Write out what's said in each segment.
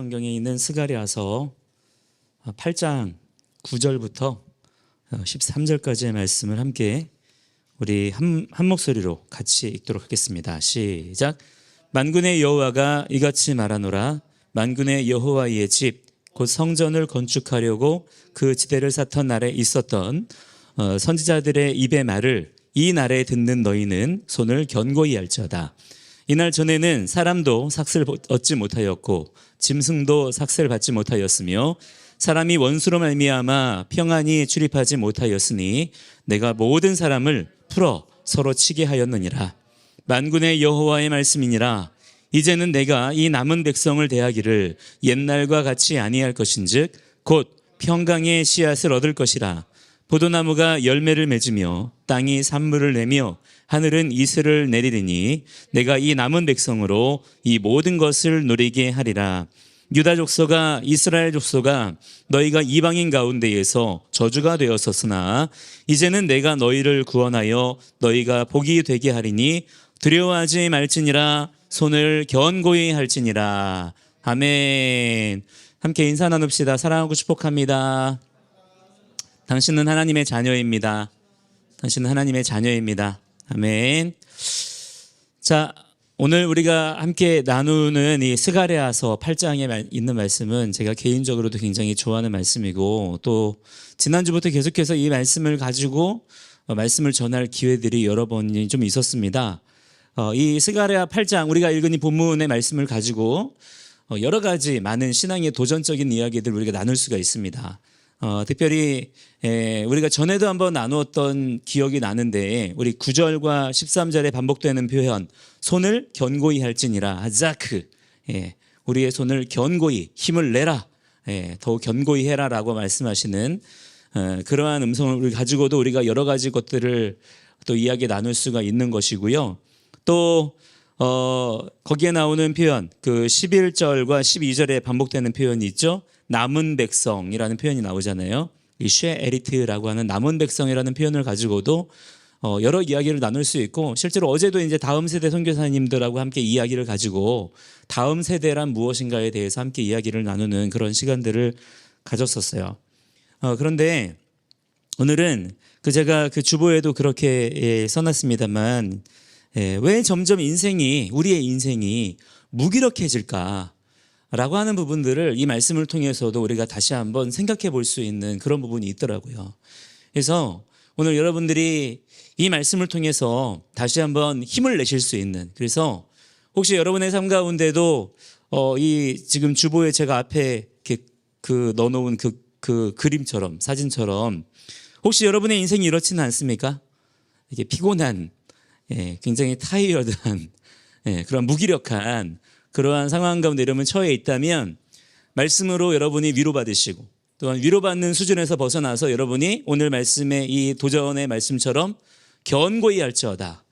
성경에 있는 스가랴서 8장 9절부터 13절까지의 말씀을 함께 우리 한 목소리로 같이 읽도록 하겠습니다. 시작. 만군의 여호와가 이같이 말하노라. 만군의 여호와의 집 곧 성전을 건축하려고 그 지대를 쌓던 날에 있었던 선지자들의 입의 말을 이 날에 듣는 너희는 손을 견고히 할지어다. 이날 전에는 사람도 삭슬 얻지 못하였고 짐승도 삭슬 받지 못하였으며 사람이 원수로 말미암아 평안히 출입하지 못하였으니 내가 모든 사람을 풀어 서로 치게 하였느니라. 만군의 여호와의 말씀이니라. 이제는 내가 이 남은 백성을 대하기를 옛날과 같이 아니할 것인즉 곧 평강의 씨앗을 얻을 것이라. 포도나무가 열매를 맺으며 땅이 산물을 내며 하늘은 이슬을 내리리니 내가 이 남은 백성으로 이 모든 것을 누리게 하리라. 유다 족속아 이스라엘 족속아 너희가 이방인 가운데에서 저주가 되었었으나 이제는 내가 너희를 구원하여 너희가 복이 되게 하리니 두려워하지 말지니라. 손을 견고히 할지니라. 아멘. 함께 인사 나눕시다. 사랑하고 축복합니다. 당신은 하나님의 자녀입니다. 당신은 하나님의 자녀입니다. 아멘. 자, 오늘 우리가 함께 나누는 이 스가랴서 8장에 있는 말씀은 제가 개인적으로도 굉장히 좋아하는 말씀이고 또 지난주부터 계속해서 이 말씀을 가지고 말씀을 전할 기회들이 여러 번이 좀 있었습니다. 이 스가랴 8장 우리가 읽은 이 본문의 말씀을 가지고 여러 가지 많은 신앙의 도전적인 이야기들 우리가 나눌 수가 있습니다. 특별히 우리가 전에도 한번 나누었던 기억이 나는데 우리 9절과 13절에 반복되는 표현 손을 견고히 할지니라 하자크 우리의 손을 견고히 힘을 내라 더욱 견고히 해라라고 말씀하시는 그러한 음성을 우리 가지고도 우리가 여러 가지 것들을 또 이야기 나눌 수가 있는 것이고요. 또 거기에 나오는 표현 그 11절과 12절에 반복되는 표현이 있죠. 남은 백성이라는 표현이 나오잖아요. 이 쉐에리트라고 하는 남은 백성이라는 표현을 가지고도 여러 이야기를 나눌 수 있고 실제로 어제도 이제 다음 세대 선교사님들하고 함께 이야기를 가지고 다음 세대란 무엇인가에 대해서 함께 이야기를 나누는 그런 시간들을 가졌었어요. 그런데 오늘은 제가 그 주보에도 그렇게 써놨습니다만 왜 점점 우리의 인생이 무기력해질까? 라고 하는 부분들을 이 말씀을 통해서도 우리가 다시 한번 생각해 볼 수 있는 그런 부분이 있더라고요. 그래서 오늘 여러분들이 이 말씀을 통해서 다시 한번 힘을 내실 수 있는 그래서 혹시 여러분의 삶 가운데도 이 지금 주보에 제가 앞에 이렇게 넣어놓은 그 그림처럼 사진처럼 혹시 여러분의 인생이 이렇지는 않습니까? 이게 피곤한 굉장히 타이어드한 그런 무기력한 그러한 상황 가운데 여러분 처해 있다면 말씀으로 여러분이 위로받으시고 또한 위로받는 수준에서 벗어나서 여러분이 오늘 말씀의 이 도전의 말씀처럼 견고히 할지어다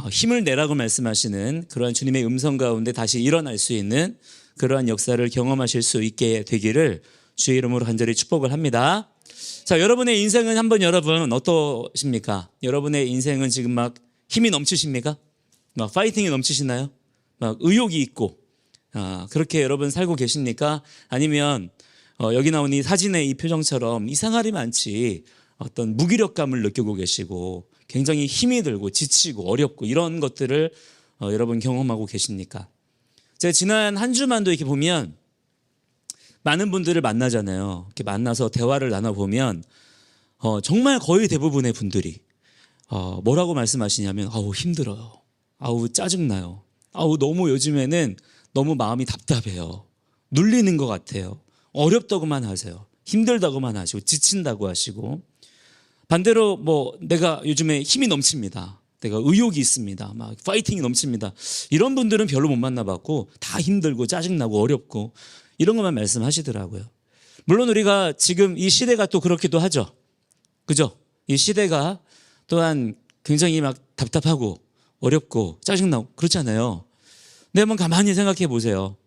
힘을 내라고 말씀하시는 그러한 주님의 음성 가운데 다시 일어날 수 있는 그러한 역사를 경험하실 수 있게 되기를 주의 이름으로 간절히 축복을 합니다. 자, 여러분의 인생은 한번 여러분 어떠십니까? 여러분의 인생은 지금 막 힘이 넘치십니까? 막 파이팅이 넘치시나요? 막 의욕이 있고 그렇게 여러분 살고 계십니까? 아니면 여기 나온 이 사진의 이 표정처럼 이상하리 많지 어떤 무기력감을 느끼고 계시고 굉장히 힘이 들고 지치고 어렵고 이런 것들을 여러분 경험하고 계십니까? 제가 지난 한 주만도 이렇게 보면 많은 분들을 만나잖아요. 이렇게 만나서 대화를 나눠보면 정말 거의 대부분의 분들이 뭐라고 말씀하시냐면 아우 힘들어요. 아우 짜증나요. 아우 너무 요즘에는 너무 마음이 답답해요. 눌리는 것 같아요. 어렵다고만 하세요. 힘들다고만 하시고 지친다고 하시고 반대로 내가 요즘에 힘이 넘칩니다. 내가 의욕이 있습니다. 막 파이팅이 넘칩니다. 이런 분들은 별로 못 만나봤고 다 힘들고 짜증나고 어렵고 이런 것만 말씀하시더라고요. 물론 우리가 지금 이 시대가 또 그렇기도 하죠. 그죠? 이 시대가 또한 굉장히 막 답답하고 어렵고 짜증나고 그렇잖아요. 근데 한번 가만히 생각해 보세요.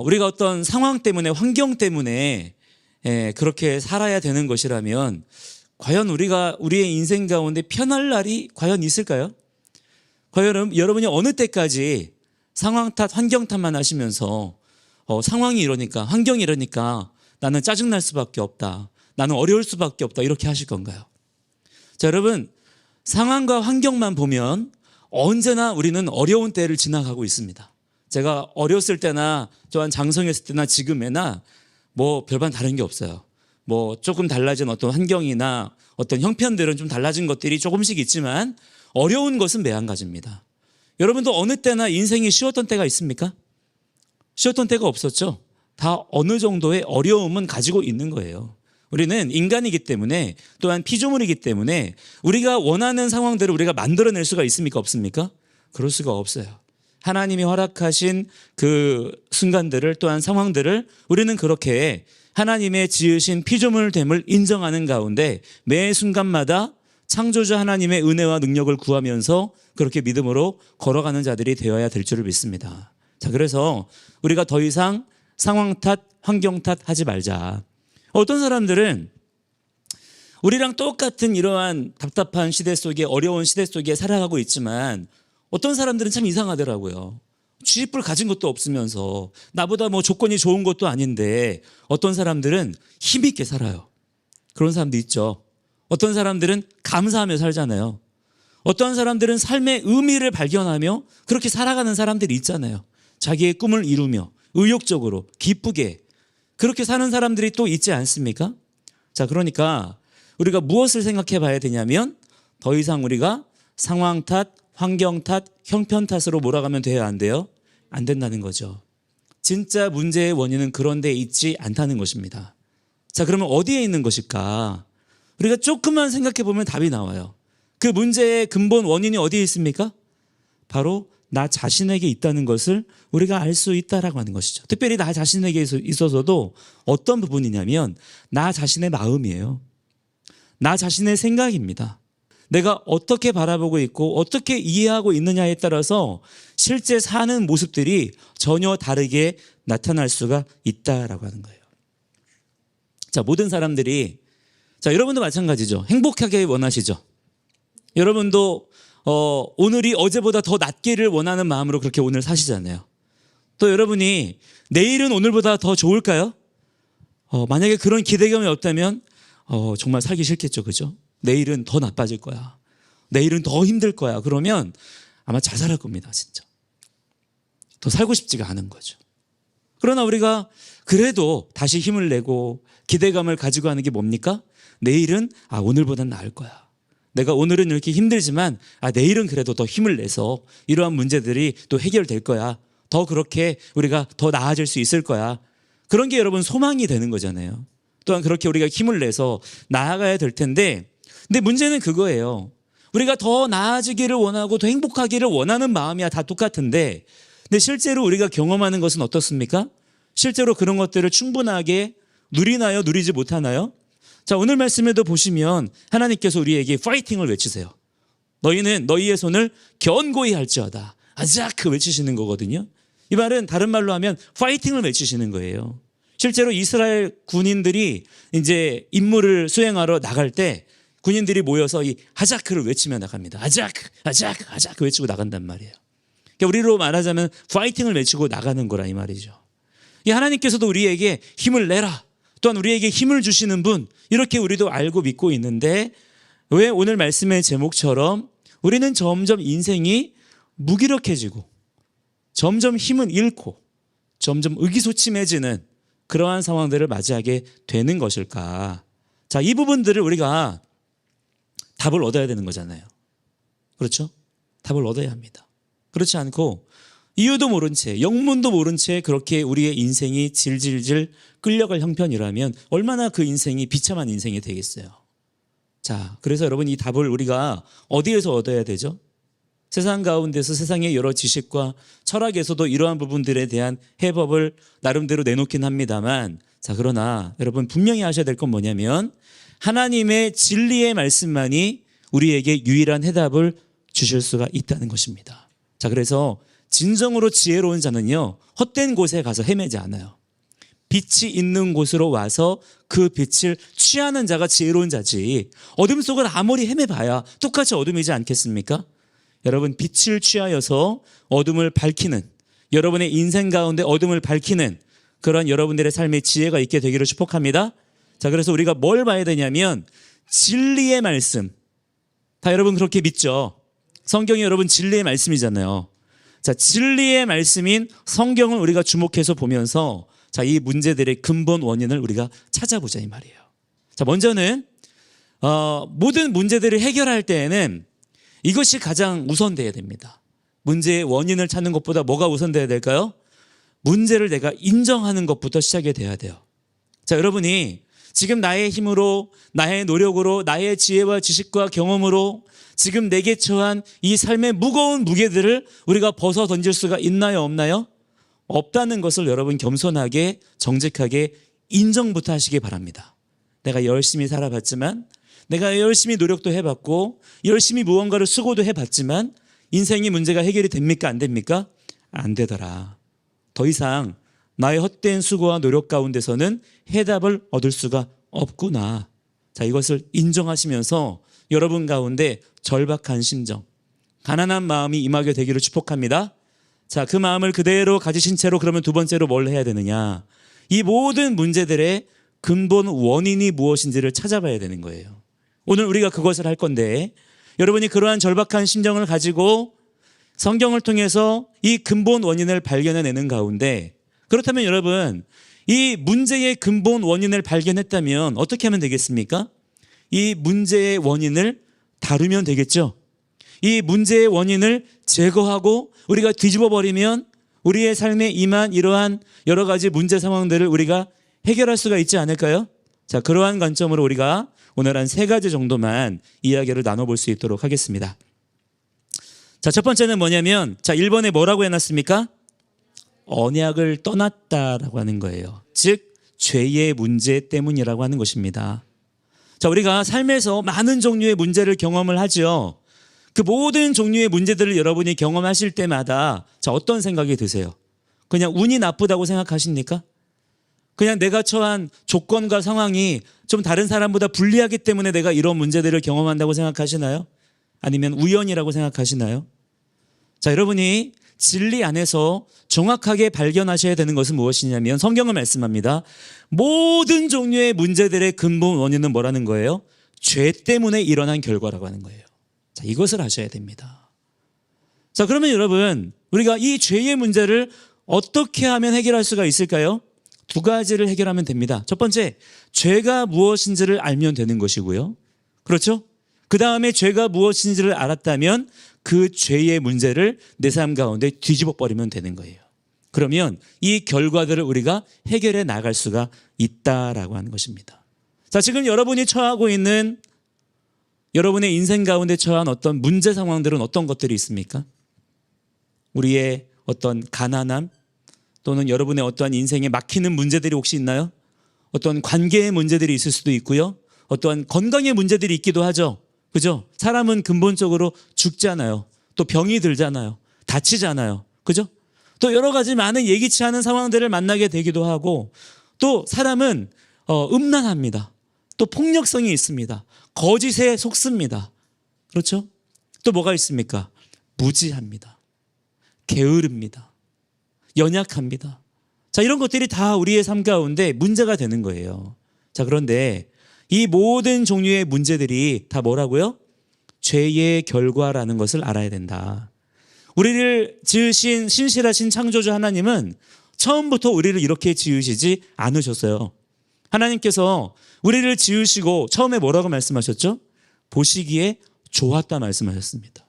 우리가 어떤 상황 때문에 환경 때문에 그렇게 살아야 되는 것이라면 과연 우리의 인생 가운데 편할 날이 과연 있을까요? 과연 여러분이 어느 때까지 상황 탓 환경 탓만 하시면서 상황이 이러니까, 환경이 이러니까 나는 짜증날 수밖에 없다, 나는 어려울 수밖에 없다, 이렇게 하실 건가요? 자, 여러분, 상황과 환경만 보면 언제나 우리는 어려운 때를 지나가고 있습니다. 제가 어렸을 때나 또한 장성했을 때나 지금에나 뭐 별반 다른 게 없어요. 뭐 조금 달라진 어떤 환경이나 어떤 형편들은 좀 달라진 것들이 조금씩 있지만 어려운 것은 매한가지입니다. 여러분도 어느 때나 인생이 쉬웠던 때가 있습니까? 쉬웠던 때가 없었죠. 다 어느 정도의 어려움은 가지고 있는 거예요. 우리는 인간이기 때문에, 또한 피조물이기 때문에 우리가 원하는 상황들을 우리가 만들어낼 수가 있습니까? 없습니까? 그럴 수가 없어요. 하나님이 허락하신 그 순간들을, 또한 상황들을 우리는 그렇게 하나님의 지으신 피조물됨을 인정하는 가운데 매 순간마다 창조주 하나님의 은혜와 능력을 구하면서 그렇게 믿음으로 걸어가는 자들이 되어야 될 줄을 믿습니다. 자, 그래서 우리가 더 이상 상황 탓, 환경 탓 하지 말자. 어떤 사람들은 우리랑 똑같은 이러한 답답한 시대 속에, 어려운 시대 속에 살아가고 있지만 어떤 사람들은 참 이상하더라고요. 쥐뿔 가진 것도 없으면서 나보다 뭐 조건이 좋은 것도 아닌데 어떤 사람들은 힘있게 살아요. 그런 사람도 있죠. 어떤 사람들은 감사하며 살잖아요. 어떤 사람들은 삶의 의미를 발견하며 그렇게 살아가는 사람들이 있잖아요. 자기의 꿈을 이루며 의욕적으로 기쁘게 그렇게 사는 사람들이 또 있지 않습니까? 자, 그러니까 우리가 무엇을 생각해 봐야 되냐면 더 이상 우리가 상황 탓, 환경 탓, 형편 탓으로 몰아가면 돼야 안 돼요? 안 된다는 거죠. 진짜 문제의 원인은 그런 데 있지 않다는 것입니다. 자, 그러면 어디에 있는 것일까? 우리가 조금만 생각해 보면 답이 나와요. 그 문제의 근본 원인이 어디에 있습니까? 바로 나 자신에게 있다는 것을 우리가 알 수 있다라고 하는 것이죠. 특별히 나 자신에게 있어서도 어떤 부분이냐면 나 자신의 마음이에요. 나 자신의 생각입니다. 내가 어떻게 바라보고 있고 어떻게 이해하고 있느냐에 따라서 실제 사는 모습들이 전혀 다르게 나타날 수가 있다라고 하는 거예요. 자, 모든 사람들이, 자, 여러분도 마찬가지죠. 행복하게 원하시죠. 여러분도 오늘이 어제보다 더 낫기를 원하는 마음으로 그렇게 오늘 사시잖아요. 또 여러분이 내일은 오늘보다 더 좋을까요? 만약에 그런 기대감이 없다면 정말 살기 싫겠죠, 그죠? 내일은 더 나빠질 거야, 내일은 더 힘들 거야, 그러면 아마 자살할 겁니다. 진짜 더 살고 싶지가 않은 거죠. 그러나 우리가 그래도 다시 힘을 내고 기대감을 가지고 하는 게 뭡니까? 내일은 오늘보단 나을 거야, 내가 오늘은 이렇게 힘들지만 내일은 그래도 더 힘을 내서 이러한 문제들이 또 해결될 거야, 더 그렇게 우리가 더 나아질 수 있을 거야. 그런 게 여러분 소망이 되는 거잖아요. 또한 그렇게 우리가 힘을 내서 나아가야 될 텐데, 근데 문제는 그거예요. 우리가 더 나아지기를 원하고 더 행복하기를 원하는 마음이야 다 똑같은데, 근데 실제로 우리가 경험하는 것은 어떻습니까? 실제로 그런 것들을 충분하게 누리나요? 누리지 못하나요? 자, 오늘 말씀에도 보시면 하나님께서 우리에게 파이팅을 외치세요. 너희는 너희의 손을 견고히 할지어다, 아자크 외치시는 거거든요. 이 말은 다른 말로 하면 파이팅을 외치시는 거예요. 실제로 이스라엘 군인들이 이제 임무를 수행하러 나갈 때 군인들이 모여서 이 하자크를 외치며 나갑니다. 아자크, 아자크, 아자크 외치고 나간단 말이에요. 그러니까 우리로 말하자면 파이팅을 외치고 나가는 거라 이 말이죠. 이 하나님께서도 우리에게 힘을 내라, 또한 우리에게 힘을 주시는 분, 이렇게 우리도 알고 믿고 있는데 왜 오늘 말씀의 제목처럼 우리는 점점 인생이 무기력해지고 점점 힘은 잃고 점점 의기소침해지는 그러한 상황들을 맞이하게 되는 것일까? 자, 이 부분들을 우리가 답을 얻어야 되는 거잖아요. 그렇죠? 답을 얻어야 합니다. 그렇지 않고 이유도 모른 채, 영문도 모른 채 그렇게 우리의 인생이 질질질 끌려갈 형편이라면 얼마나 그 인생이 비참한 인생이 되겠어요. 자, 그래서 여러분 이 답을 우리가 어디에서 얻어야 되죠? 세상 가운데서 세상의 여러 지식과 철학에서도 이러한 부분들에 대한 해법을 나름대로 내놓긴 합니다만, 자, 그러나 여러분 분명히 아셔야 될 건 뭐냐면 하나님의 진리의 말씀만이 우리에게 유일한 해답을 주실 수가 있다는 것입니다. 자, 그래서 진정으로 지혜로운 자는요, 헛된 곳에 가서 헤매지 않아요. 빛이 있는 곳으로 와서 그 빛을 취하는 자가 지혜로운 자지, 어둠 속을 아무리 헤매봐야 똑같이 어둠이지 않겠습니까? 여러분, 빛을 취하여서 어둠을 밝히는, 여러분의 인생 가운데 어둠을 밝히는 그런 여러분들의 삶에 지혜가 있게 되기를 축복합니다. 자, 그래서 우리가 뭘 봐야 되냐면 진리의 말씀. 다 여러분 그렇게 믿죠? 성경이 여러분 진리의 말씀이잖아요. 자, 진리의 말씀인 성경을 우리가 주목해서 보면서 자, 이 문제들의 근본 원인을 우리가 찾아보자 이 말이에요. 자, 먼저는 모든 문제들을 해결할 때에는 이것이 가장 우선돼야 됩니다. 문제의 원인을 찾는 것보다 뭐가 우선돼야 될까요? 문제를 내가 인정하는 것부터 시작이 돼야 돼요. 자, 여러분이 지금 나의 힘으로, 나의 노력으로, 나의 지혜와 지식과 경험으로 지금 내게 처한 이 삶의 무거운 무게들을 우리가 벗어 던질 수가 있나요, 없나요? 없다는 것을 여러분 겸손하게 정직하게 인정부터 하시기 바랍니다. 내가 열심히 살아봤지만, 내가 열심히 노력도 해봤고 열심히 무언가를 수고도 해봤지만 인생의 문제가 해결이 됩니까? 안 됩니까? 안 되더라. 더 이상 나의 헛된 수고와 노력 가운데서는 해답을 얻을 수가 없구나. 자, 이것을 인정하시면서 여러분 가운데 절박한 심정, 가난한 마음이 임하게 되기를 축복합니다. 자, 그 마음을 그대로 가지신 채로 그러면 두 번째로 뭘 해야 되느냐? 이 모든 문제들의 근본 원인이 무엇인지를 찾아봐야 되는 거예요. 오늘 우리가 그것을 할 건데 여러분이 그러한 절박한 심정을 가지고 성경을 통해서 이 근본 원인을 발견해내는 가운데 그렇다면 여러분 이 문제의 근본 원인을 발견했다면 어떻게 하면 되겠습니까? 이 문제의 원인을 다루면 되겠죠. 이 문제의 원인을 제거하고 우리가 뒤집어 버리면 우리의 삶에 임한 이러한 여러 가지 문제 상황들을 우리가 해결할 수가 있지 않을까요? 자, 그러한 관점으로 우리가 오늘 한 3가지 정도만 이야기를 나눠볼 수 있도록 하겠습니다. 자, 첫 번째는 뭐냐면 자, 1번에 뭐라고 해놨습니까? 언약을 떠났다라고 하는 거예요. 즉 죄의 문제 때문이라고 하는 것입니다. 자, 우리가 삶에서 많은 종류의 문제를 경험을 하죠. 그 모든 종류의 문제들을 여러분이 경험하실 때마다 자, 어떤 생각이 드세요? 그냥 운이 나쁘다고 생각하십니까? 그냥 내가 처한 조건과 상황이 좀 다른 사람보다 불리하기 때문에 내가 이런 문제들을 경험한다고 생각하시나요? 아니면 우연이라고 생각하시나요? 자, 여러분이 진리 안에서 정확하게 발견하셔야 되는 것은 무엇이냐면 성경은 말씀합니다. 모든 종류의 문제들의 근본 원인은 뭐라는 거예요? 죄 때문에 일어난 결과라고 하는 거예요. 자, 이것을 아셔야 됩니다. 자, 그러면 여러분 우리가 이 죄의 문제를 어떻게 하면 해결할 수가 있을까요? 2가지를 해결하면 됩니다. 첫 번째, 죄가 무엇인지를 알면 되는 것이고요. 그렇죠? 그 다음에 죄가 무엇인지를 알았다면 그 죄의 문제를 내 삶 가운데 뒤집어 버리면 되는 거예요. 그러면 이 결과들을 우리가 해결해 나갈 수가 있다라고 하는 것입니다. 자, 지금 여러분이 처하고 있는 여러분의 인생 가운데 처한 어떤 문제 상황들은 어떤 것들이 있습니까? 우리의 어떤 가난함 또는 여러분의 어떠한 인생에 막히는 문제들이 혹시 있나요? 어떤 관계의 문제들이 있을 수도 있고요. 어떠한 건강의 문제들이 있기도 하죠. 그죠? 사람은 근본적으로 죽잖아요. 또 병이 들잖아요. 다치잖아요. 그죠? 또 여러 가지 많은 예기치 않은 상황들을 만나게 되기도 하고 또 사람은 음란합니다. 또 폭력성이 있습니다. 거짓에 속습니다. 그렇죠? 또 뭐가 있습니까? 무지합니다. 게으릅니다. 연약합니다. 자, 이런 것들이 다 우리의 삶 가운데 문제가 되는 거예요. 자, 그런데 이 모든 종류의 문제들이 다 뭐라고요? 죄의 결과라는 것을 알아야 된다. 우리를 지으신 신실하신 창조주 하나님은 처음부터 우리를 이렇게 지으시지 않으셨어요. 하나님께서 우리를 지으시고 처음에 뭐라고 말씀하셨죠? 보시기에 좋았다 말씀하셨습니다.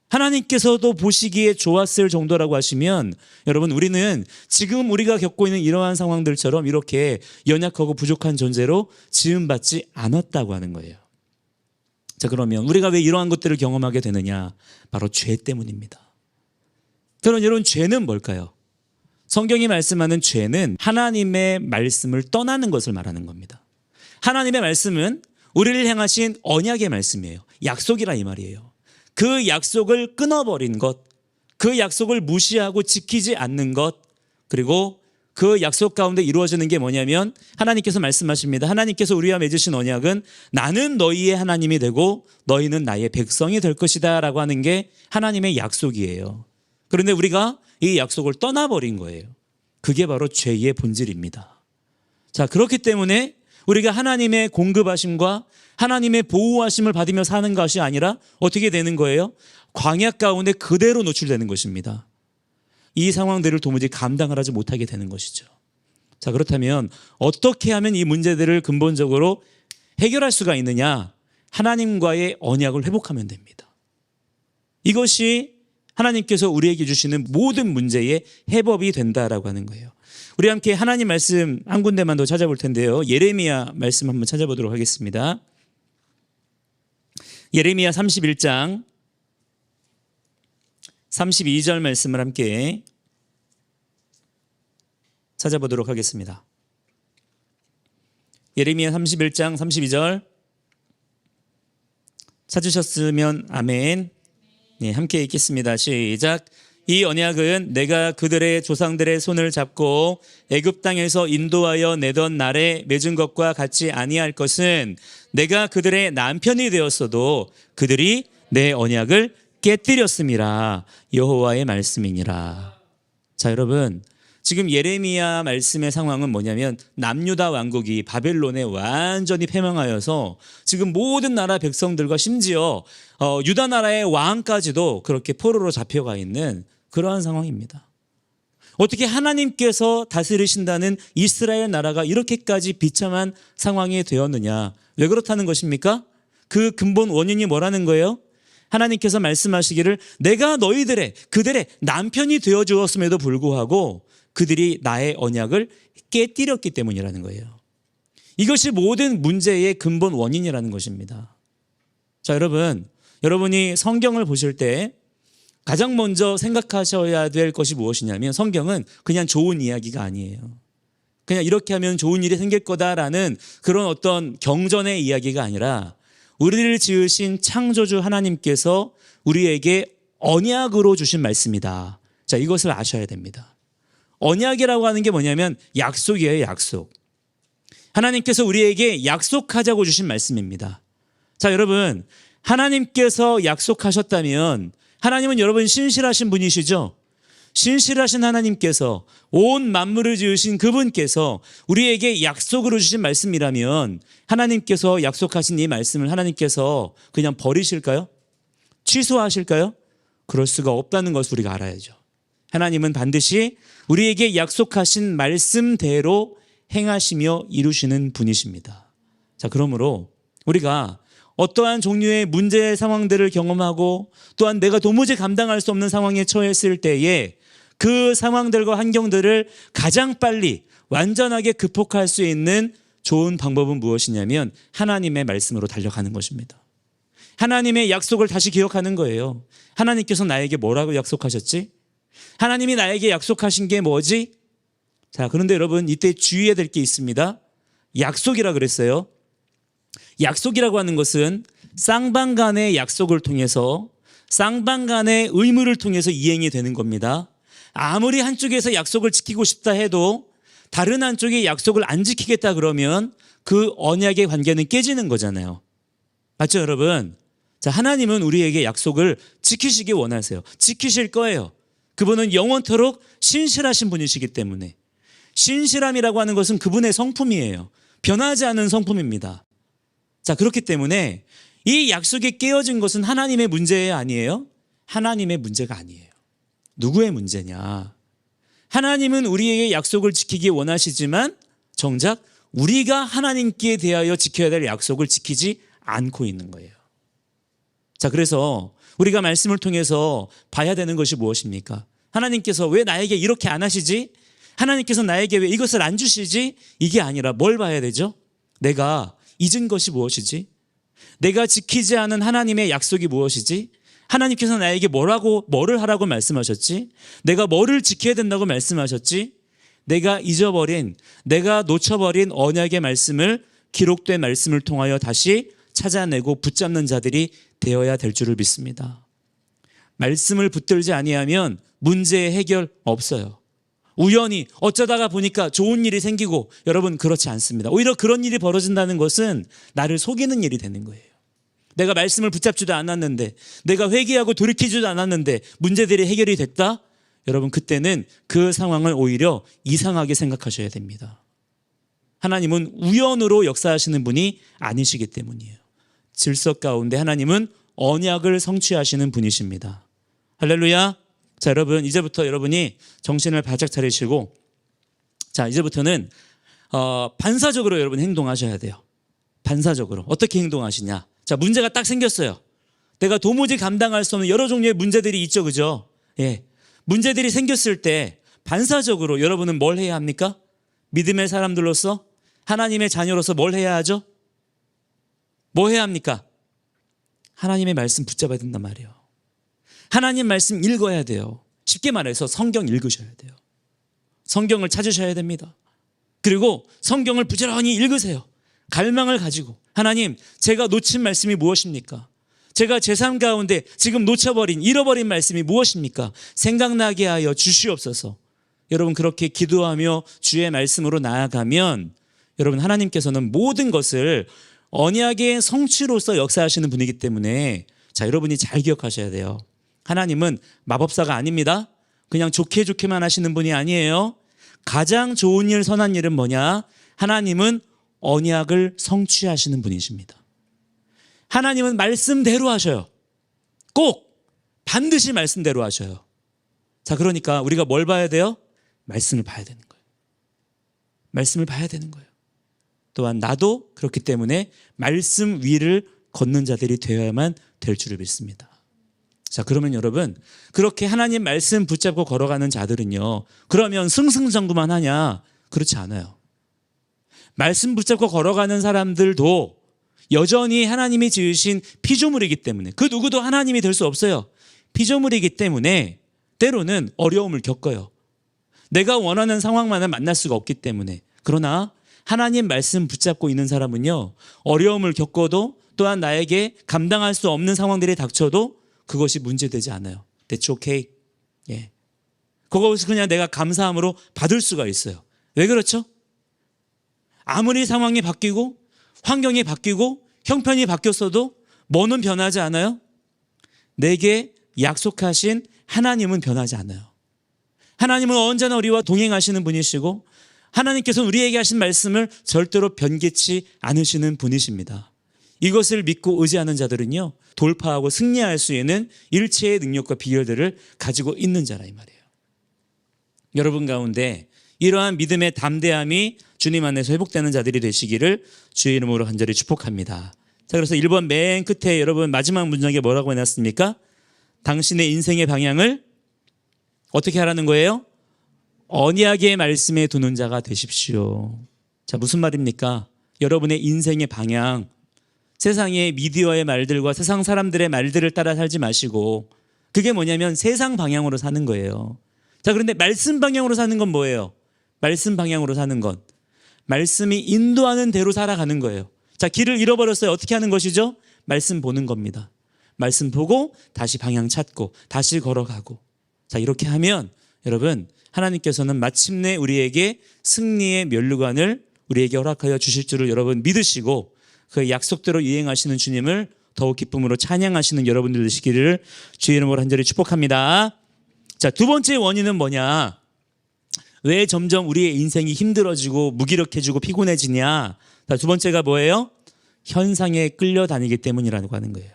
하나님께서도 보시기에 좋았을 정도라고 하시면 여러분 우리는 지금 우리가 겪고 있는 이러한 상황들처럼 이렇게 연약하고 부족한 존재로 지음받지 않았다고 하는 거예요. 자, 그러면 우리가 왜 이러한 것들을 경험하게 되느냐? 바로 죄 때문입니다. 그럼 여러분 죄는 뭘까요? 성경이 말씀하는 죄는 하나님의 말씀을 떠나는 것을 말하는 겁니다. 하나님의 말씀은 우리를 향하신 언약의 말씀이에요. 약속이라 이 말이에요. 그 약속을 끊어버린 것, 그 약속을 무시하고 지키지 않는 것, 그리고 그 약속 가운데 이루어지는 게 뭐냐면 하나님께서 말씀하십니다. 하나님께서 우리와 맺으신 언약은 나는 너희의 하나님이 되고 너희는 나의 백성이 될 것이다 라고 하는 게 하나님의 약속이에요. 그런데 우리가 이 약속을 떠나버린 거예요. 그게 바로 죄의 본질입니다. 자, 그렇기 때문에 우리가 하나님의 공급하심과 하나님의 보호하심을 받으며 사는 것이 아니라 어떻게 되는 거예요? 광야 가운데 그대로 노출되는 것입니다. 이 상황들을 도무지 감당을 하지 못하게 되는 것이죠. 자, 그렇다면 어떻게 하면 이 문제들을 근본적으로 해결할 수가 있느냐? 하나님과의 언약을 회복하면 됩니다. 이것이 하나님께서 우리에게 주시는 모든 문제의 해법이 된다라고 하는 거예요. 우리 함께 하나님 말씀 한 군데만 더 찾아볼 텐데요. 예레미야 말씀 한번 찾아보도록 하겠습니다. 예레미야 31장 32절 말씀을 함께 찾아보도록 하겠습니다. 예레미야 31장 32절 찾으셨으면 아멘. 네, 함께 읽겠습니다. 시작. 이 언약은 내가 그들의 조상들의 손을 잡고 애굽 땅에서 인도하여 내던 날에 맺은 것과 같이 아니할 것은 내가 그들의 남편이 되었어도 그들이 내 언약을 깨뜨렸음이라. 여호와의 말씀이니라. 자, 여러분, 지금 예레미야 말씀의 상황은 뭐냐면 남유다 왕국이 바벨론에 완전히 패망하여서 지금 모든 나라 백성들과 심지어 유다 나라의 왕까지도 그렇게 포로로 잡혀가 있는 그러한 상황입니다. 어떻게 하나님께서 다스리신다는 이스라엘 나라가 이렇게까지 비참한 상황이 되었느냐? 왜 그렇다는 것입니까? 그 근본 원인이 뭐라는 거예요? 하나님께서 말씀하시기를 내가 그들의 남편이 되어 주었음에도 불구하고 그들이 나의 언약을 깨뜨렸기 때문이라는 거예요. 이것이 모든 문제의 근본 원인이라는 것입니다. 자, 여러분이 성경을 보실 때 가장 먼저 생각하셔야 될 것이 무엇이냐면 성경은 그냥 좋은 이야기가 아니에요. 그냥 이렇게 하면 좋은 일이 생길 거다라는 그런 어떤 경전의 이야기가 아니라 우리를 지으신 창조주 하나님께서 우리에게 언약으로 주신 말씀이다. 자, 이것을 아셔야 됩니다. 언약이라고 하는 게 뭐냐면 약속이에요, 약속. 하나님께서 우리에게 약속하자고 주신 말씀입니다. 자, 여러분, 하나님께서 약속하셨다면 하나님은 여러분 신실하신 분이시죠? 신실하신 하나님께서 온 만물을 지으신 그분께서 우리에게 약속으로 주신 말씀이라면 하나님께서 약속하신 이 말씀을 하나님께서 그냥 버리실까요? 취소하실까요? 그럴 수가 없다는 것을 우리가 알아야죠. 하나님은 반드시 우리에게 약속하신 말씀대로 행하시며 이루시는 분이십니다. 자, 그러므로 우리가 어떠한 종류의 문제 상황들을 경험하고 또한 내가 도무지 감당할 수 없는 상황에 처했을 때에 그 상황들과 환경들을 가장 빨리 완전하게 극복할 수 있는 좋은 방법은 무엇이냐면 하나님의 말씀으로 달려가는 것입니다. 하나님의 약속을 다시 기억하는 거예요. 하나님께서 나에게 뭐라고 약속하셨지? 하나님이 나에게 약속하신 게 뭐지? 자, 그런데 여러분 이때 주의해야 될 게 있습니다. 약속이라 그랬어요. 약속이라고 하는 것은 쌍방 간의 약속을 통해서 쌍방 간의 의무를 통해서 이행이 되는 겁니다. 아무리 한쪽에서 약속을 지키고 싶다 해도 다른 한쪽이 약속을 안 지키겠다 그러면 그 언약의 관계는 깨지는 거잖아요. 맞죠, 여러분? 자, 하나님은 우리에게 약속을 지키시기 원하세요. 지키실 거예요. 그분은 영원토록 신실하신 분이시기 때문에. 신실함이라고 하는 것은 그분의 성품이에요. 변하지 않는 성품입니다. 자, 그렇기 때문에 이 약속이 깨어진 것은 하나님의 문제 아니에요? 하나님의 문제가 아니에요. 누구의 문제냐? 하나님은 우리에게 약속을 지키기 원하시지만 정작 우리가 하나님께 대하여 지켜야 될 약속을 지키지 않고 있는 거예요. 자, 그래서 우리가 말씀을 통해서 봐야 되는 것이 무엇입니까? 하나님께서 왜 나에게 이렇게 안 하시지? 하나님께서 나에게 왜 이것을 안 주시지? 이게 아니라 뭘 봐야 되죠? 내가 잊은 것이 무엇이지? 내가 지키지 않은 하나님의 약속이 무엇이지? 하나님께서 나에게 뭐를 하라고 말씀하셨지? 내가 뭐를 지켜야 된다고 말씀하셨지? 내가 잊어버린, 내가 놓쳐버린 언약의 말씀을 기록된 말씀을 통하여 다시 찾아내고 붙잡는 자들이 되어야 될 줄을 믿습니다. 말씀을 붙들지 아니하면 문제의 해결 없어요. 우연히 어쩌다가 보니까 좋은 일이 생기고 여러분 그렇지 않습니다. 오히려 그런 일이 벌어진다는 것은 나를 속이는 일이 되는 거예요. 내가 말씀을 붙잡지도 않았는데 내가 회개하고 돌이키지도 않았는데 문제들이 해결이 됐다? 여러분 그때는 그 상황을 오히려 이상하게 생각하셔야 됩니다. 하나님은 우연으로 역사하시는 분이 아니시기 때문이에요. 질서 가운데 하나님은 언약을 성취하시는 분이십니다. 할렐루야. 자, 여러분 이제부터 여러분이 정신을 바짝 차리시고, 자, 이제부터는 반사적으로 여러분 행동하셔야 돼요. 반사적으로. 어떻게 행동하시냐? 자, 문제가 딱 생겼어요. 내가 도무지 감당할 수 없는 여러 종류의 문제들이 있죠. 그죠? 예. 문제들이 생겼을 때 반사적으로 여러분은 뭘 해야 합니까? 믿음의 사람들로서, 하나님의 자녀로서 뭘 해야 하죠? 뭐 해야 합니까? 하나님의 말씀 붙잡아야 된단 말이에요. 하나님 말씀 읽어야 돼요. 쉽게 말해서 성경 읽으셔야 돼요. 성경을 찾으셔야 됩니다. 그리고 성경을 부지런히 읽으세요. 갈망을 가지고, 하나님, 제가 놓친 말씀이 무엇입니까? 제가 제 삶 가운데 지금 놓쳐버린, 잃어버린 말씀이 무엇입니까? 생각나게 하여 주시옵소서. 여러분 그렇게 기도하며 주의 말씀으로 나아가면 여러분 하나님께서는 모든 것을 언약의 성취로서 역사하시는 분이기 때문에, 자, 여러분이 잘 기억하셔야 돼요. 하나님은 마법사가 아닙니다. 그냥 좋게 좋게만 하시는 분이 아니에요. 가장 좋은 일, 선한 일은 뭐냐? 하나님은 언약을 성취하시는 분이십니다. 하나님은 말씀대로 하셔요. 꼭 반드시 말씀대로 하셔요. 자, 그러니까 우리가 뭘 봐야 돼요? 말씀을 봐야 되는 거예요. 말씀을 봐야 되는 거예요. 또한 나도 그렇기 때문에 말씀 위를 걷는 자들이 되어야만 될 줄을 믿습니다. 자, 그러면 여러분, 그렇게 하나님 말씀 붙잡고 걸어가는 자들은요, 그러면 승승장구만 하냐? 그렇지 않아요. 말씀 붙잡고 걸어가는 사람들도 여전히 하나님이 지으신 피조물이기 때문에, 그 누구도 하나님이 될 수 없어요. 피조물이기 때문에 때로는 어려움을 겪어요. 내가 원하는 상황만은 만날 수가 없기 때문에. 그러나 하나님 말씀 붙잡고 있는 사람은요, 어려움을 겪어도, 또한 나에게 감당할 수 없는 상황들이 닥쳐도 그것이 문제되지 않아요. That's okay. 예. 그것을 그냥 내가 감사함으로 받을 수가 있어요. 왜 그렇죠? 아무리 상황이 바뀌고 환경이 바뀌고 형편이 바뀌었어도 뭐는 변하지 않아요? 내게 약속하신 하나님은 변하지 않아요. 하나님은 언제나 우리와 동행하시는 분이시고, 하나님께서 우리에게 하신 말씀을 절대로 변개치 않으시는 분이십니다. 이것을 믿고 의지하는 자들은요, 돌파하고 승리할 수 있는 일체의 능력과 비결들을 가지고 있는 자라 이 말이에요. 여러분 가운데 이러한 믿음의 담대함이 주님 안에서 회복되는 자들이 되시기를 주의 이름으로 간절히 축복합니다. 자, 그래서 1번 맨 끝에 여러분 마지막 문장에 뭐라고 해놨습니까? 당신의 인생의 방향을 어떻게 하라는 거예요? 언약의 말씀에 두는 자가 되십시오. 자, 무슨 말입니까? 여러분의 인생의 방향, 세상의 미디어의 말들과 세상 사람들의 말들을 따라 살지 마시고, 그게 뭐냐면 세상 방향으로 사는 거예요. 자, 그런데 말씀 방향으로 사는 건 뭐예요? 말씀 방향으로 사는 건 말씀이 인도하는 대로 살아가는 거예요. 자, 길을 잃어버렸어요. 어떻게 하는 것이죠? 말씀 보는 겁니다. 말씀 보고 다시 방향 찾고 다시 걸어가고. 자, 이렇게 하면 여러분 하나님께서는 마침내 우리에게 승리의 면류관을 우리에게 허락하여 주실 줄을 여러분 믿으시고, 그 약속대로 이행하시는 주님을 더욱 기쁨으로 찬양하시는 여러분들 되시기를 주의 이름으로 간절히 축복합니다. 자, 두 번째 원인은 뭐냐? 왜 점점 우리의 인생이 힘들어지고 무기력해지고 피곤해지냐? 자, 두 번째가 뭐예요? 현상에 끌려다니기 때문이라고 하는 거예요.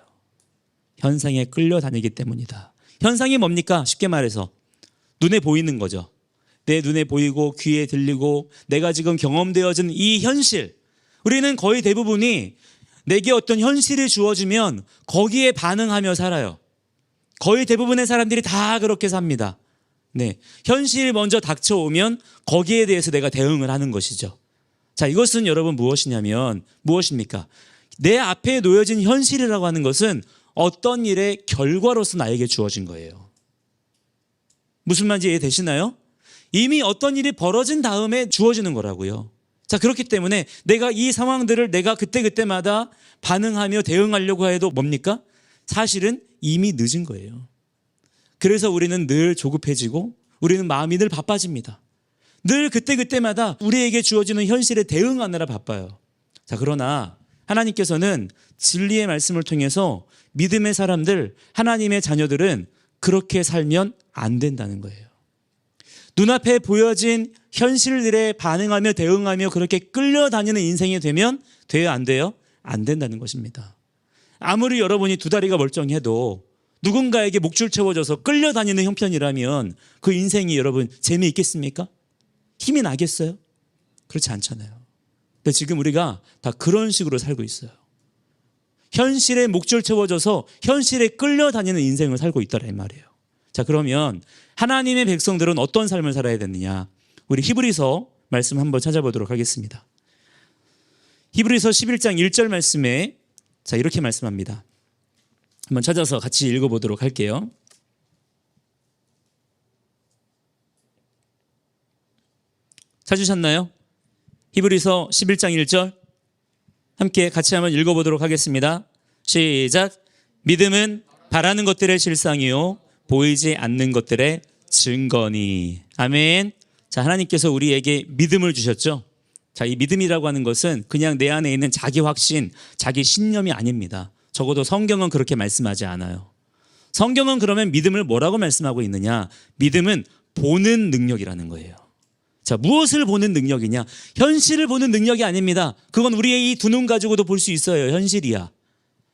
현상에 끌려다니기 때문이다. 현상이 뭡니까? 쉽게 말해서 눈에 보이는 거죠. 내 눈에 보이고 귀에 들리고 내가 지금 경험되어진 이 현실, 우리는 거의 대부분이 내게 어떤 현실이 주어지면 거기에 반응하며 살아요. 거의 대부분의 사람들이 다 그렇게 삽니다. 네, 현실이 먼저 닥쳐오면 거기에 대해서 내가 대응을 하는 것이죠. 자, 이것은 여러분 무엇이냐면, 무엇입니까? 내 앞에 놓여진 현실이라고 하는 것은 어떤 일의 결과로서 나에게 주어진 거예요. 무슨 말인지 이해되시나요? 이미 어떤 일이 벌어진 다음에 주어지는 거라고요. 자, 그렇기 때문에 내가 이 상황들을 내가 그때그때마다 반응하며 대응하려고 해도 뭡니까? 사실은 이미 늦은 거예요. 그래서 우리는 늘 조급해지고 우리는 마음이 늘 바빠집니다. 늘 그때그때마다 우리에게 주어지는 현실에 대응하느라 바빠요. 자, 그러나 하나님께서는 진리의 말씀을 통해서 믿음의 사람들, 하나님의 자녀들은 그렇게 살면 안 된다는 거예요. 눈앞에 보여진 현실들에 반응하며 대응하며 그렇게 끌려다니는 인생이 되면 돼요, 안 돼요? 안 된다는 것입니다. 아무리 여러분이 두 다리가 멀쩡해도 누군가에게 목줄 채워져서 끌려다니는 형편이라면 그 인생이 여러분 재미있겠습니까? 힘이 나겠어요? 그렇지 않잖아요. 근데 지금 우리가 다 그런 식으로 살고 있어요. 현실에 목줄 채워져서 현실에 끌려다니는 인생을 살고 있다라 이 말이에요. 자, 그러면 하나님의 백성들은 어떤 삶을 살아야 되느냐? 우리 히브리서 말씀 한번 찾아보도록 하겠습니다. 히브리서 11장 1절 말씀에 자, 이렇게 말씀합니다. 한번 찾아서 같이 읽어보도록 할게요. 찾으셨나요? 히브리서 11장 1절 함께 같이 한번 읽어보도록 하겠습니다. 시작. 믿음은 바라는 것들의 실상이요 보이지 않는 것들의 증거니. 아멘. 자, 하나님께서 우리에게 믿음을 주셨죠. 자, 이 믿음이라고 하는 것은 그냥 내 안에 있는 자기 확신, 자기 신념이 아닙니다. 적어도 성경은 그렇게 말씀하지 않아요. 성경은 그러면 믿음을 뭐라고 말씀하고 있느냐? 믿음은 보는 능력이라는 거예요. 자, 무엇을 보는 능력이냐? 현실을 보는 능력이 아닙니다. 그건 우리의 이 두 눈 가지고도 볼 수 있어요. 현실이야.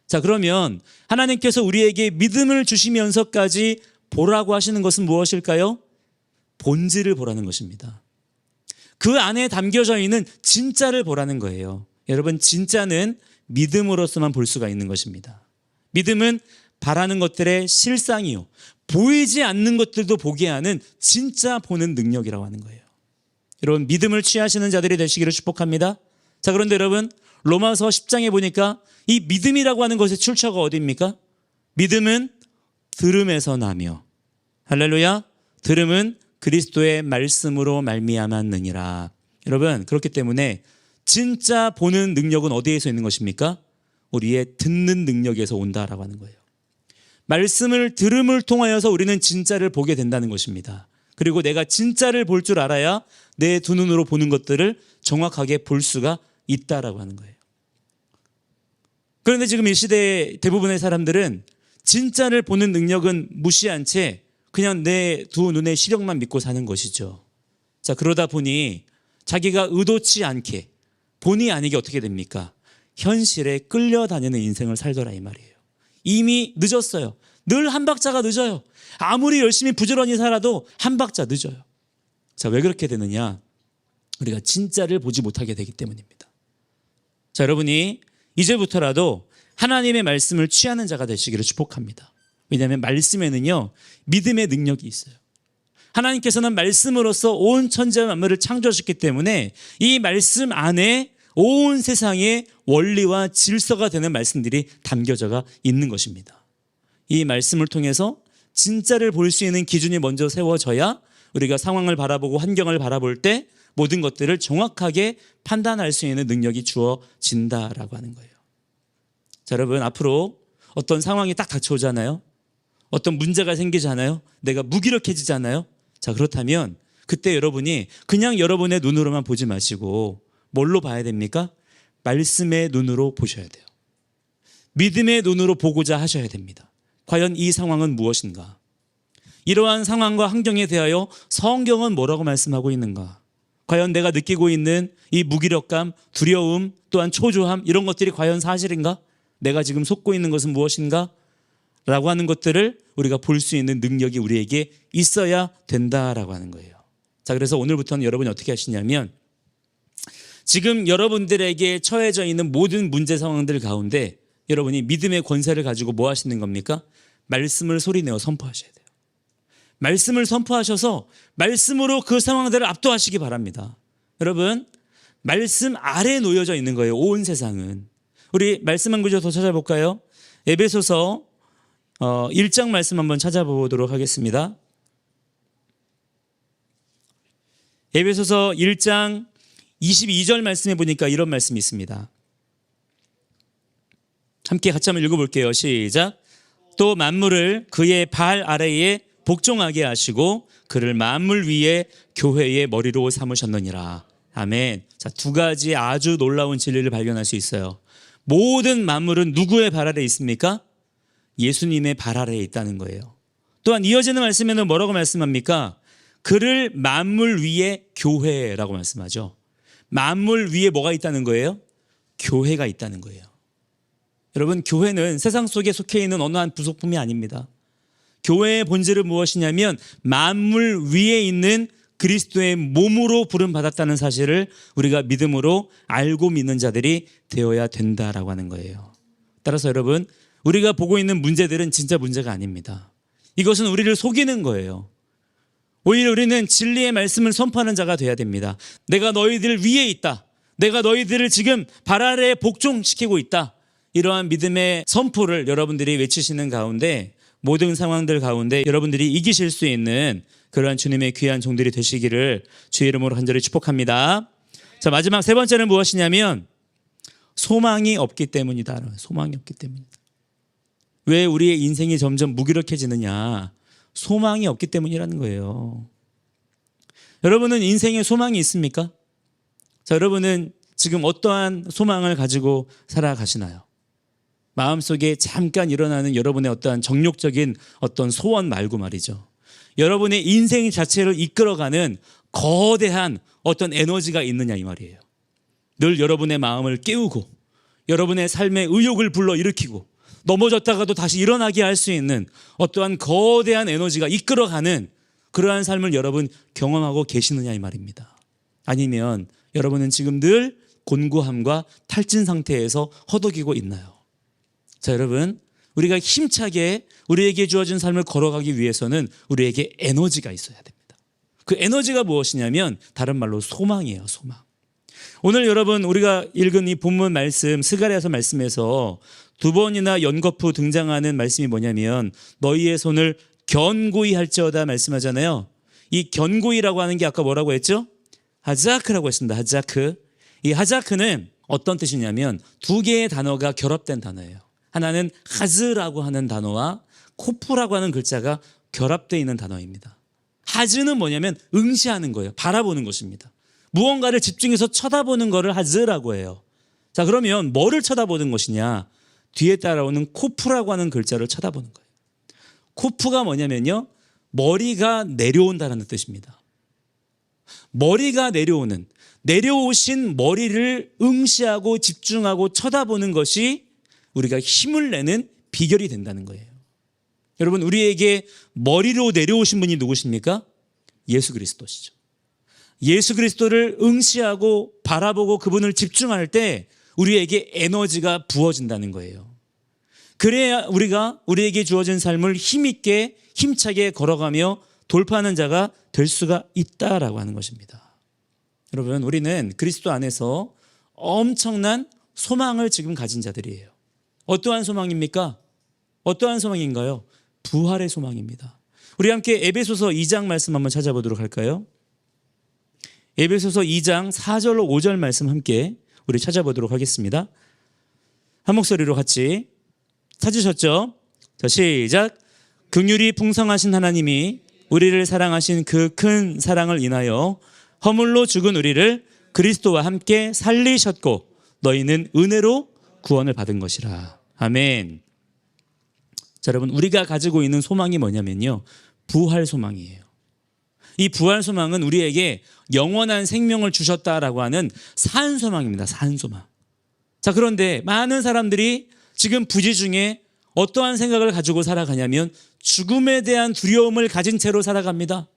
자, 그러면 하나님께서 우리에게 믿음을 주시면서까지 보라고 하시는 것은 무엇일까요? 본질을 보라는 것입니다. 그 안에 담겨져 있는 진짜를 보라는 거예요. 여러분, 진짜는 믿음으로서만 볼 수가 있는 것입니다. 믿음은 바라는 것들의 실상이요 보이지 않는 것들도 보게 하는 진짜 보는 능력이라고 하는 거예요. 여러분, 믿음을 취하시는 자들이 되시기를 축복합니다. 자, 그런데 여러분, 로마서 10장에 보니까 이 믿음이라고 하는 것의 출처가 어디입니까? 믿음은 들음에서 나며, 할렐루야, 들음은 그리스도의 말씀으로 말미암았느니라. 여러분, 그렇기 때문에 진짜 보는 능력은 어디에서 있는 것입니까? 우리의 듣는 능력에서 온다라고 하는 거예요. 말씀을 들음을 통하여서 우리는 진짜를 보게 된다는 것입니다. 그리고 내가 진짜를 볼 줄 알아야 내 두 눈으로 보는 것들을 정확하게 볼 수가 있다라고 하는 거예요. 그런데 지금 이 시대의 대부분의 사람들은 진짜를 보는 능력은 무시한 채 그냥 내 두 눈의 시력만 믿고 사는 것이죠. 자, 그러다 보니 자기가 의도치 않게 본의 아니게 어떻게 됩니까? 현실에 끌려다니는 인생을 살더라 이 말이에요. 이미 늦었어요. 늘 한 박자가 늦어요. 아무리 열심히 부지런히 살아도 한 박자 늦어요. 자, 왜 그렇게 되느냐? 우리가 진짜를 보지 못하게 되기 때문입니다. 자, 여러분이 이제부터라도 하나님의 말씀을 취하는 자가 되시기를 축복합니다. 왜냐하면 말씀에는요 믿음의 능력이 있어요. 하나님께서는 말씀으로써 온 천지와 만물을 창조하셨기 때문에 이 말씀 안에 온 세상의 원리와 질서가 되는 말씀들이 담겨져 있는 것입니다. 이 말씀을 통해서 진짜를 볼 수 있는 기준이 먼저 세워져야 우리가 상황을 바라보고 환경을 바라볼 때 모든 것들을 정확하게 판단할 수 있는 능력이 주어진다라고 하는 거예요. 자, 여러분, 앞으로 어떤 상황이 딱 닥쳐오잖아요. 어떤 문제가 생기잖아요. 내가 무기력해지잖아요. 자, 그렇다면 그때 여러분이 그냥 여러분의 눈으로만 보지 마시고 뭘로 봐야 됩니까? 말씀의 눈으로 보셔야 돼요. 믿음의 눈으로 보고자 하셔야 됩니다. 과연 이 상황은 무엇인가? 이러한 상황과 환경에 대하여 성경은 뭐라고 말씀하고 있는가? 과연 내가 느끼고 있는 이 무기력감, 두려움, 또한 초조함 이런 것들이 과연 사실인가? 내가 지금 속고 있는 것은 무엇인가? 라고 하는 것들을 우리가 볼 수 있는 능력이 우리에게 있어야 된다라고 하는 거예요. 자, 그래서 오늘부터는 여러분이 어떻게 하시냐면 지금 여러분들에게 처해져 있는 모든 문제 상황들 가운데 여러분이 믿음의 권세를 가지고 뭐 하시는 겁니까? 말씀을 소리내어 선포하셔야 돼요. 말씀을 선포하셔서 말씀으로 그 상황들을 압도하시기 바랍니다. 여러분, 말씀 아래에 놓여져 있는 거예요. 온 세상은. 우리 말씀 한 구절 더 찾아볼까요? 에베소서 1장 말씀 한번 찾아보도록 하겠습니다. 에베소서 1장 22절 말씀에 보니까 이런 말씀이 있습니다. 함께 같이 한번 읽어볼게요. 시작. 또 만물을 그의 발 아래에 복종하게 하시고 그를 만물 위에 교회의 머리로 삼으셨느니라. 아멘. 자, 두 가지 아주 놀라운 진리를 발견할 수 있어요. 모든 만물은 누구의 발 아래에 있습니까? 예수님의 발 아래에 있다는 거예요. 또한 이어지는 말씀에는 뭐라고 말씀합니까? 그를 만물 위에 교회라고 말씀하죠. 만물 위에 뭐가 있다는 거예요? 교회가 있다는 거예요. 여러분, 교회는 세상 속에 속해 있는 어느 한 부속품이 아닙니다. 교회의 본질은 무엇이냐면 만물 위에 있는 그리스도의 몸으로 부름받았다는 사실을 우리가 믿음으로 알고 믿는 자들이 되어야 된다라고 하는 거예요. 따라서 여러분, 우리가 보고 있는 문제들은 진짜 문제가 아닙니다. 이것은 우리를 속이는 거예요. 오히려 우리는 진리의 말씀을 선포하는 자가 되어야 됩니다. 내가 너희들 위에 있다. 내가 너희들을 지금 발 아래에 복종시키고 있다. 이러한 믿음의 선포를 여러분들이 외치시는 가운데 모든 상황들 가운데 여러분들이 이기실 수 있는 그러한 주님의 귀한 종들이 되시기를 주의 이름으로 간절히 축복합니다. 자, 마지막 세 번째는 무엇이냐면 소망이 없기 때문이다. 소망이 없기 때문이다. 왜 우리의 인생이 점점 무기력해지느냐? 소망이 없기 때문이라는 거예요. 여러분은 인생에 소망이 있습니까? 자, 여러분은 지금 어떠한 소망을 가지고 살아가시나요? 마음속에 잠깐 일어나는 여러분의 어떠한 정욕적인 어떤 소원 말고 말이죠. 여러분의 인생 자체를 이끌어가는 거대한 어떤 에너지가 있느냐 이 말이에요. 늘 여러분의 마음을 깨우고 여러분의 삶의 의욕을 불러일으키고 넘어졌다가도 다시 일어나게 할 수 있는 어떠한 거대한 에너지가 이끌어가는 그러한 삶을 여러분 경험하고 계시느냐 이 말입니다. 아니면 여러분은 지금 늘 곤고함과 탈진 상태에서 허덕이고 있나요? 자, 여러분, 우리가 힘차게 우리에게 주어진 삶을 걸어가기 위해서는 우리에게 에너지가 있어야 됩니다. 그 에너지가 무엇이냐면 다른 말로 소망이에요. 소망. 오늘 여러분 우리가 읽은 이 본문 말씀 스가랴서 말씀에서 두 번이나 연거푸 등장하는 말씀이 뭐냐면 너희의 손을 견고히 할지어다 말씀하잖아요. 이 견고히라고 하는 게 아까 뭐라고 했죠? 하자크라고 했습니다. 하자크. 이 하자크는 어떤 뜻이냐면 두 개의 단어가 결합된 단어예요. 하나는 하즈라고 하는 단어와 코프라고 하는 글자가 결합되어 있는 단어입니다. 하즈는 뭐냐면 응시하는 거예요. 바라보는 것입니다. 무언가를 집중해서 쳐다보는 것을 하즈라고 해요. 자, 그러면 뭐를 쳐다보는 것이냐? 뒤에 따라오는 코프라고 하는 글자를 쳐다보는 거예요. 코프가 뭐냐면요, 머리가 내려온다는 뜻입니다. 머리가 내려오신 머리를 응시하고 집중하고 쳐다보는 것이 우리가 힘을 내는 비결이 된다는 거예요. 여러분, 우리에게 머리로 내려오신 분이 누구십니까? 예수 그리스도시죠. 예수 그리스도를 응시하고 바라보고 그분을 집중할 때 우리에게 에너지가 부어진다는 거예요. 그래야 우리가 우리에게 주어진 삶을 힘있게 힘차게 걸어가며 돌파하는 자가 될 수가 있다라고 하는 것입니다. 여러분, 우리는 그리스도 안에서 엄청난 소망을 지금 가진 자들이에요. 어떠한 소망입니까? 어떠한 소망인가요? 부활의 소망입니다. 우리 함께 에베소서 2장 말씀 한번 찾아보도록 할까요? 에베소서 2장 4절로 5절 말씀 함께 우리 찾아보도록 하겠습니다. 한 목소리로 같이 찾으셨죠? 자, 시작. 긍휼이 풍성하신 하나님이 우리를 사랑하신 그 큰 사랑을 인하여 허물로 죽은 우리를 그리스도와 함께 살리셨고 너희는 은혜로 구원을 받은 것이라. 아멘. 자, 여러분, 우리가 가지고 있는 소망이 뭐냐면요, 부활 소망이에요. 이 부활 소망은 우리에게 영원한 생명을 주셨다라고 하는 산 소망입니다. 산 소망. 자, 그런데 많은 사람들이 지금 부지 중에 어떠한 생각을 가지고 살아가냐면 죽음에 대한 두려움을 가진 채로 살아갑니다.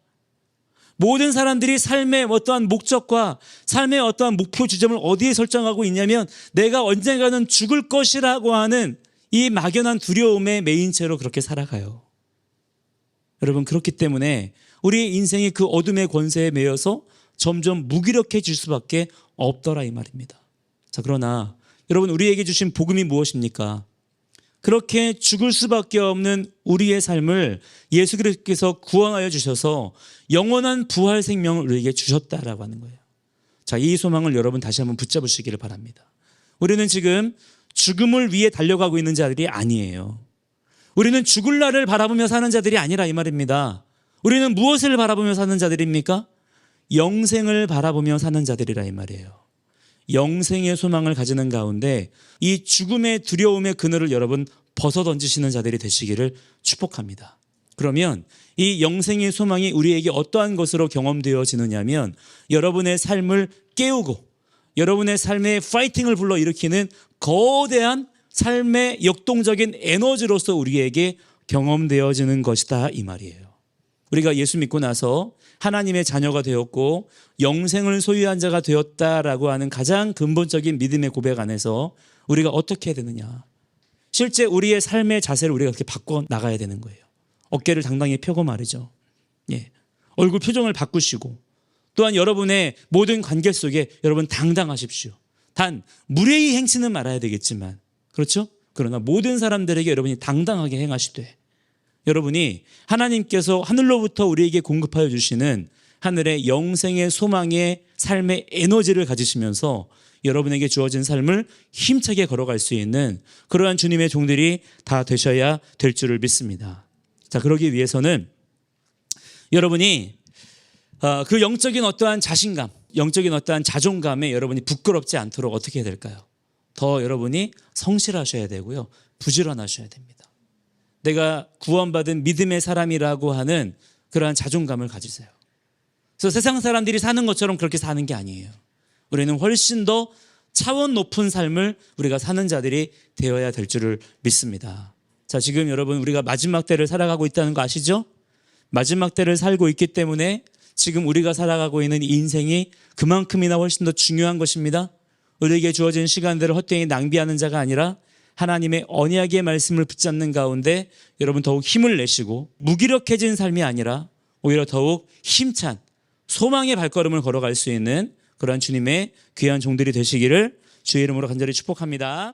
모든 사람들이 삶의 어떠한 목적과 삶의 어떠한 목표 지점을 어디에 설정하고 있냐면 내가 언젠가는 죽을 것이라고 하는 이 막연한 두려움에 매인 채로 그렇게 살아가요. 여러분, 그렇기 때문에 우리의 인생이 그 어둠의 권세에 매여서 점점 무기력해질 수밖에 없더라 이 말입니다. 자, 그러나 여러분, 우리에게 주신 복음이 무엇입니까? 그렇게 죽을 수밖에 없는 우리의 삶을 예수 그리스도께서 구원하여 주셔서 영원한 부활 생명을 우리에게 주셨다라고 하는 거예요. 자, 이 소망을 여러분 다시 한번 붙잡으시기를 바랍니다. 우리는 지금 죽음을 위해 달려가고 있는 자들이 아니에요. 우리는 죽을 날을 바라보며 사는 자들이 아니라 이 말입니다. 우리는 무엇을 바라보며 사는 자들입니까? 영생을 바라보며 사는 자들이라 이 말이에요. 영생의 소망을 가지는 가운데 이 죽음의 두려움의 그늘을 여러분 벗어던지시는 자들이 되시기를 축복합니다. 그러면 이 영생의 소망이 우리에게 어떠한 것으로 경험되어지느냐면 여러분의 삶을 깨우고 여러분의 삶에 파이팅을 불러일으키는 거대한 삶의 역동적인 에너지로서 우리에게 경험되어지는 것이다 이 말이에요. 우리가 예수 믿고 나서 하나님의 자녀가 되었고 영생을 소유한 자가 되었다라고 하는 가장 근본적인 믿음의 고백 안에서 우리가 어떻게 해야 되느냐. 실제 우리의 삶의 자세를 우리가 그렇게 바꿔 나가야 되는 거예요. 어깨를 당당히 펴고 말이죠. 예. 얼굴 표정을 바꾸시고 또한 여러분의 모든 관계 속에 여러분 당당하십시오. 단 무례히 행치는 말아야 되겠지만 그렇죠? 그러나 모든 사람들에게 여러분이 당당하게 행하시되 여러분이 하나님께서 하늘로부터 우리에게 공급하여 주시는 하늘의 영생의 소망의 삶의 에너지를 가지시면서 여러분에게 주어진 삶을 힘차게 걸어갈 수 있는 그러한 주님의 종들이 다 되셔야 될 줄을 믿습니다. 자, 그러기 위해서는 여러분이 그 영적인 어떠한 자신감, 영적인 어떠한 자존감에 여러분이 부끄럽지 않도록 어떻게 해야 될까요? 더 여러분이 성실하셔야 되고요. 부지런하셔야 됩니다. 내가 구원받은 믿음의 사람이라고 하는 그러한 자존감을 가지세요. 그래서 세상 사람들이 사는 것처럼 그렇게 사는 게 아니에요. 우리는 훨씬 더 차원 높은 삶을 우리가 사는 자들이 되어야 될 줄을 믿습니다. 자, 지금 여러분 우리가 마지막 때를 살아가고 있다는 거 아시죠? 마지막 때를 살고 있기 때문에 지금 우리가 살아가고 있는 인생이 그만큼이나 훨씬 더 중요한 것입니다. 우리에게 주어진 시간들을 헛되이 낭비하는 자가 아니라 하나님의 언약의 말씀을 붙잡는 가운데 여러분 더욱 힘을 내시고 무기력해진 삶이 아니라 오히려 더욱 힘찬 소망의 발걸음을 걸어갈 수 있는 그러한 주님의 귀한 종들이 되시기를 주의 이름으로 간절히 축복합니다.